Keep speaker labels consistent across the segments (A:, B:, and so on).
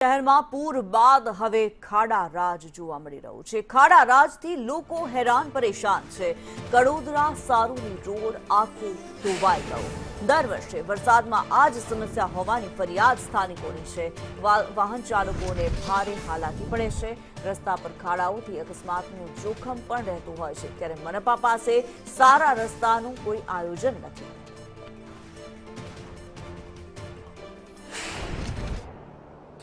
A: શહેરમાં પૂર બાદ હવે ખાડા રાજ જોવા મળી રહ્યું છે। ખાડા રાજથી લોકો હેરાન પરેશાન છે। કડોદરા સારોલી રોડ આખો ધોવાઈ ગયો। દર વર્ષે વરસાદમાં આ જ સમસ્યા હોવાની ફરિયાદ સ્થાનિકોની છે। વાહન ચાલકોને ભારે હાલાકી પડે છે। રસ્તા પર ખાડાઓથી અકસ્માતનું જોખમ પણ રહેતું હોય છે, ત્યારે મનપા પાસે સારા રસ્તાનું કોઈ આયોજન નથી।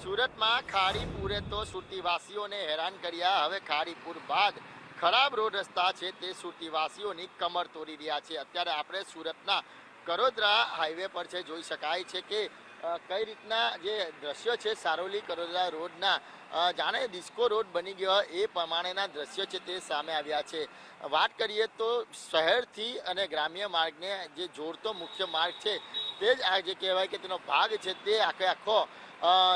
B: સુરતમાં ખાડીપુરે તો સુરતીવાસીઓને હેરાન કર્યા। હવે ખાડીપુર બાદ ખરાબ રોડ રસ્તા છે તે સુરતીવાસીઓની કમર તોડી રહ્યા છે। અત્યારે આપણે સુરતના કડોદરા હાઈવે પર છે, જોઈ શકાય છે કે કઈ રીતના જે દ્રશ્યો છે સારોલી કડોદરા રોડના જાણે ડિસ્કો રોડ બની ગયો એ પ્રમાણેના દ્રશ્યો છે તે સામે આવ્યા છે। વાત કરીએ તો શહેરથી અને ગ્રામ્ય માર્ગને જે જોડતો મુખ્ય માર્ગ છે તે જ આ જે કહેવાય કે તેનો ભાગ છે તે આખો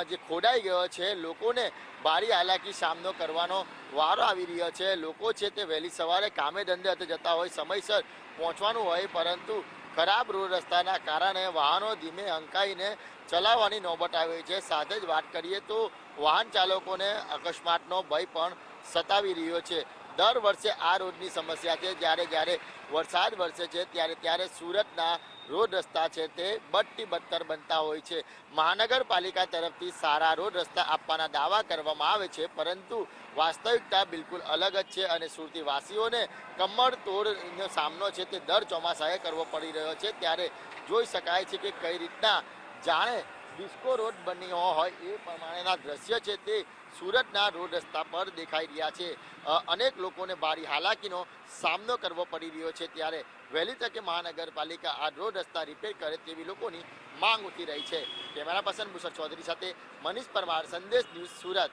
B: જે ખોડાઈ ગયો છે। લોકોને ભારી હાલાકી સામનો કરવાનો વારો આવી રહ્યો છે। લોકો છે તે વહેલી સવારે કામે ધંધે જતા હોય, સમયસર પહોંચવાનું હોય, પરંતુ ખરાબ રોડ રસ્તાના કારણે વાહનો ધીમે હંકાઈને ચલાવવાની નોબત આવી છે। સાથે જ વાત કરીએ તો વાહન ચાલકોને અકસ્માતનો ભય પણ સતાવી રહ્યો છે। દર વર્ષે આ રોડની સમસ્યા છે। જ્યારે વરસાદ વરસે છે ત્યારે સુરતના રોડ રસ્તા છે તે બદથી બદતર બનતા હોય છે। મહાનગરપાલિકા તરફથી સારા રોડ રસ્તા આપવાના દાવા કરવામાં આવે છે, પરંતુ વાસ્તવિકતા બિલકુલ અલગ જ છે અને સુરતીવાસીઓને કમર તોડનો સામનો છે તે દર ચોમાસાએ કરવો પડી રહ્યો છે। ત્યારે જોઈ શકાય છે કે કઈ રીતના જાણે ડિસ્કો રોડ બન્યો હોય એ પ્રમાણેના દ્રશ્ય છે તે સુરતના રોડ રસ્તા પર દેખાઈ રહ્યા છે। અનેક લોકોને ભારી હાલાકીનો સામનો કરવો પડી રહ્યો છે। ત્યારે વહેલી તકે મહાનગરપાલિકા આ રોડ રસ્તા રિપેર કરે તેવી લોકોની માંગ ઉઠી રહી છે। કેમેરા પર્સન ભૂષણ ચૌધરી સાથે મનીષ પરમાર, સંદેશ ન્યૂઝ, સુરત।